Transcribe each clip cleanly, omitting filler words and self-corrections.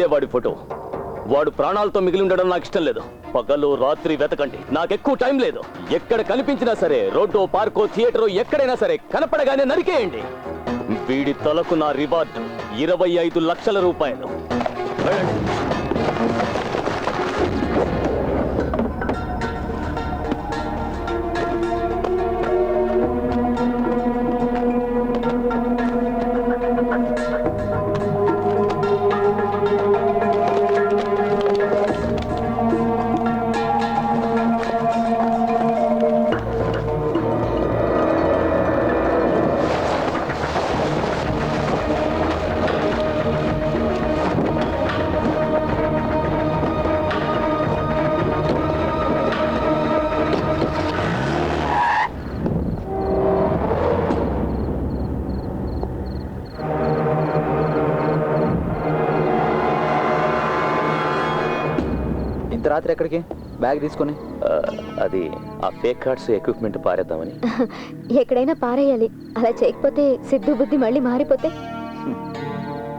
ఇదే వాడి ఫోటో. వాడు ప్రాణాలతో మిగిలి ఉండడం నాకు ఇష్టం లేదు. పగలు రాత్రి వెతకండి, నాకెక్కువ టైం లేదు. ఎక్కడ కనిపించినా సరే, రోడ్డో పార్కో థియేటరో ఎక్కడైనా సరే, కనపడగానే నరికేయండి. వీడి తలకు నా రివార్డు 25 లక్షల రూపాయలు. వెళ్ళండి. రాత్రి ఎక్కడికి బ్యాగ్ తీసుకొని? అది ఆ ఫేక్ కార్డ్స్ ఎక్విప్మెంట్ పారేద్దామని. ఎక్కడైనా పారేయాలి. అలా చేయకపోతే సిద్ధు బుద్ధి మళ్ళీ మారిపోతే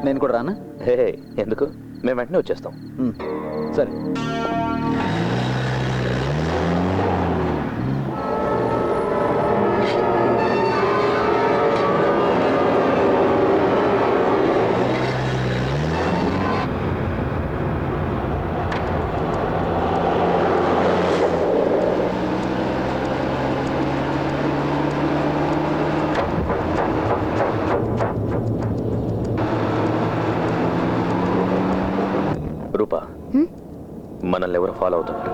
నేను కూడా రానా? హే ఎందుకు, మేము వెంటనే వచ్చేస్తాం. సరే. రూపా, మనల్ని ఎవరు ఫాలో అవుతున్నారు?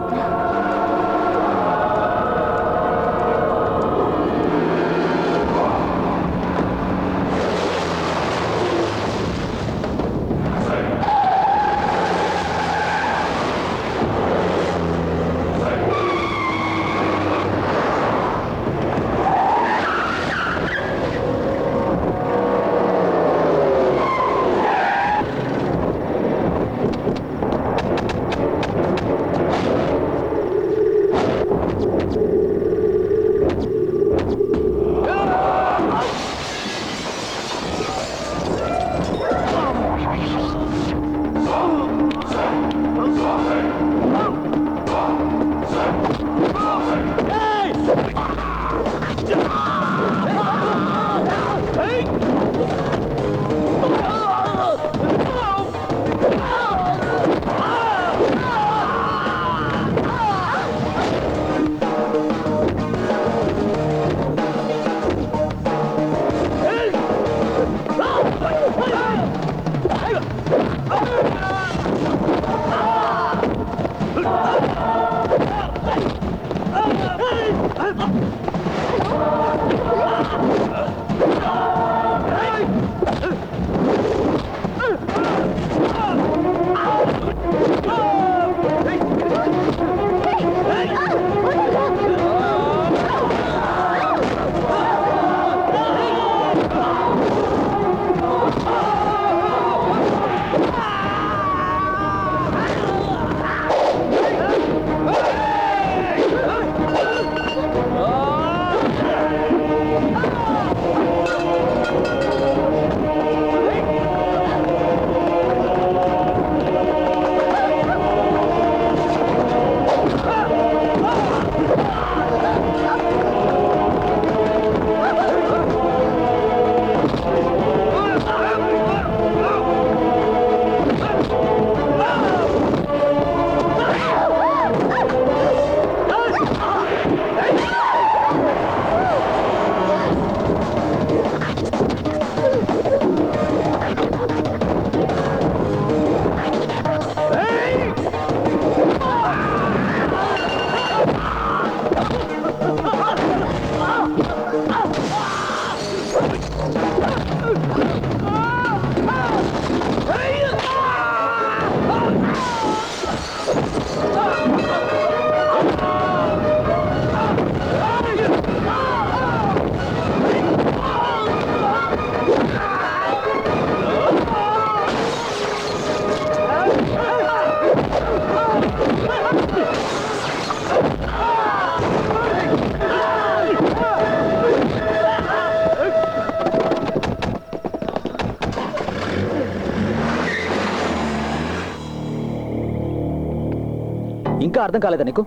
ఇంకా అర్థం కాలేదా నీకు?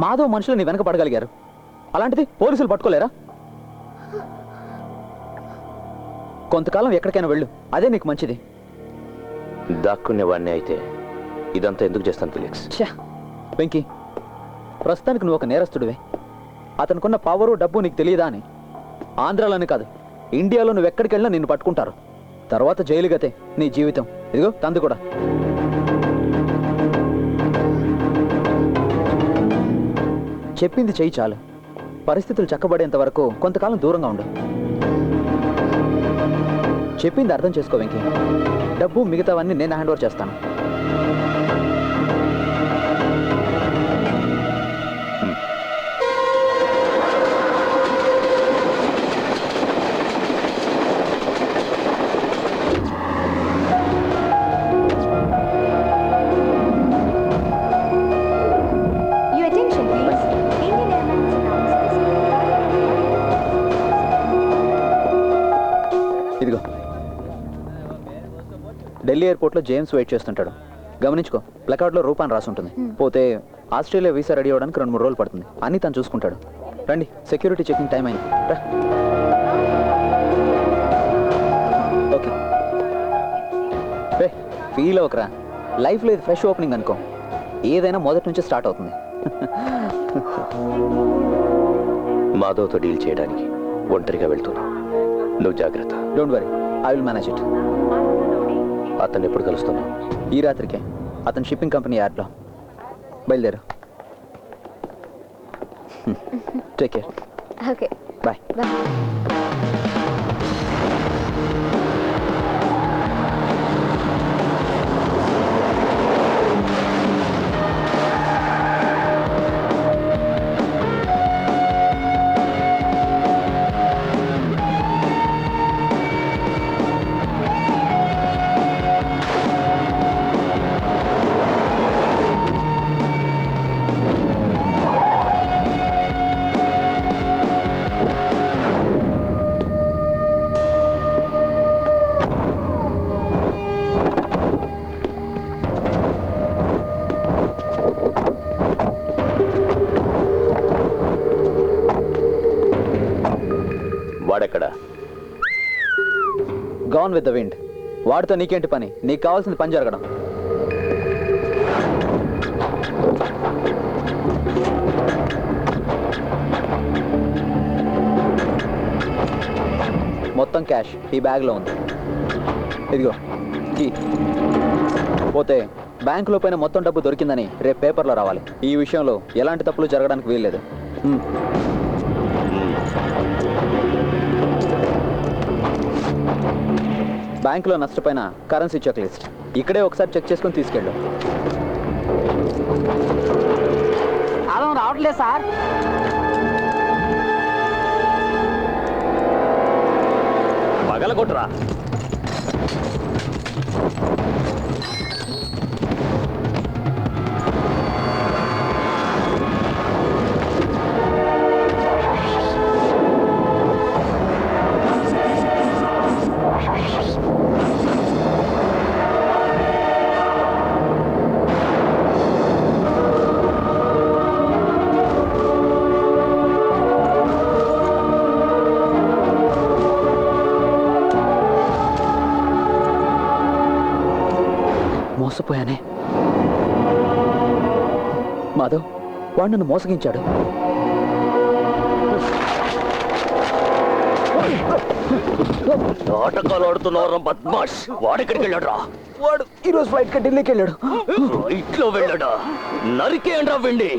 మాధవ్ మనుషులు నీ వెనక పడగలిగారు, అలాంటిది పోలీసులు పట్టుకోలేరా? కొంతకాలం ఎక్కడికైనా వెళ్ళు, అదే నీకు మంచిది. దాక్కునేవాడిని అయితే ఇదంతా ఎందుకు చేస్తాను ఫిలిక్స్? వెంకీ, ప్రస్తుతానికి నువ్వు ఒక నేరస్తుడివే. అతనుకున్న పవరు డబ్బు నీకు తెలియదా అని. ఆంధ్రాలోనే కాదు, ఇండియాలో నువ్వు ఎక్కడికి వెళ్ళినా నిన్ను పట్టుకుంటారు. తర్వాత జైలు గతే నీ జీవితం. ఇదిగో తందు కూడా. చెప్పింది చెయ్యి చాలు. పరిస్థితులు చక్కబడేంత వరకు కొంతకాలం దూరంగా ఉండు. చెప్పింది అర్థం చేసుకో వెంకీ. డబ్బు మిగతావన్నీ నేను హ్యాండ్ ఓవర్ చేస్తాను. ఇదిగో, ఢిల్లీ ఎయిర్పోర్ట్లో జేమ్స్ వెయిట్ చేస్తుంటాడు. గమనించుకో, ప్లకార్డ్లో రూపాన్ని రాసి ఉంటుంది. పోతే ఆస్ట్రేలియా వీసా రెడీ అవ్వడానికి 2-3 రోజులు పడుతుంది. అన్నీ తను చూసుకుంటాడు. రండి, సెక్యూరిటీ చెకింగ్ టైం అయింది. రా. ఓకే, ఫీల్ అవ్వకరా. లైఫ్లో ఇది ఫ్రెష్ ఓపెనింగ్ అనుకో. ఏదైనా మొదటి నుంచి స్టార్ట్ అవుతుంది. మాధవ్తో డీల్ చేయడానికి ఒంటరిగా వెళ్తున్నా. నువ్వు జాగ్రత్త. Don't worry, I will manage it. అతన్ని ఎప్పుడు కలుస్తున్నావు? ఈ రాత్రికే అతను షిప్పింగ్ కంపెనీ యార్డ్లో. బయలుదేరు. Take care. Okay, bye. Bye. వాడెక్కడా? Gone with the wind. వాడితో నీకేంటి పని? నీకు కావాల్సింది పని జరగడం. మొత్తం క్యాష్ ఈ బ్యాగ్లో ఉంది. ఇదిగో కీ. పోతే బ్యాంకులో పైన మొత్తం డబ్బు దొరికిందని రేపు పేపర్లో రావాలి. ఈ విషయంలో ఎలాంటి తప్పులు జరగడానికి వీల్లేదు. బ్యాంకులో నష్టపోయిన కరెన్సీ చెక్ లిస్ట్ ఇక్కడే ఒకసారి చెక్ చేసుకొని తీసుకెళ్ళు. అలా రావట్లేదు సార్. పగలగొట్టరా. మోసపోయానే. మాధవ్, వాడు నన్ను మోసగించాడు. నాటకాలు ఆడుతున్నారా బద్మాష్? వాడెక్కడికి వెళ్ళాడు రా? వాడు ఈరోజు ఫ్లైట్ కి ఢిల్లీకి వెళ్ళాడు. ఫ్లైట్లో వెళ్ళాడా? నరికేయండ్రా వెండి.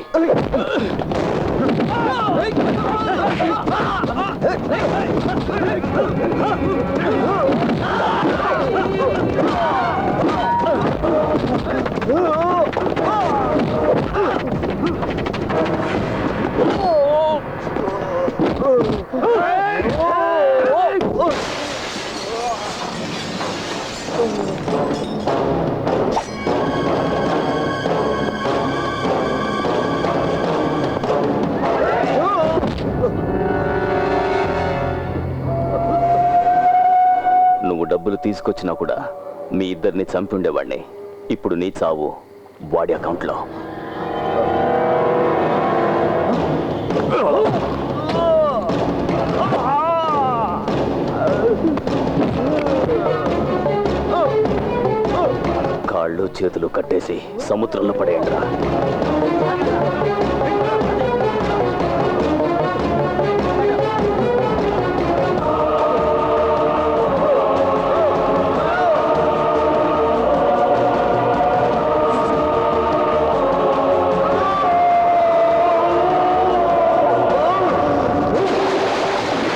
నువ్వు డబ్బులు తీసుకొచ్చినా కూడా మీ ఇద్దరిని చంపి ఉండేవాడిని. ఇప్పుడు నీ చావు వాడి అకౌంట్లో. చేతులు కట్టేసి సముద్రంలో పడేయండిరా.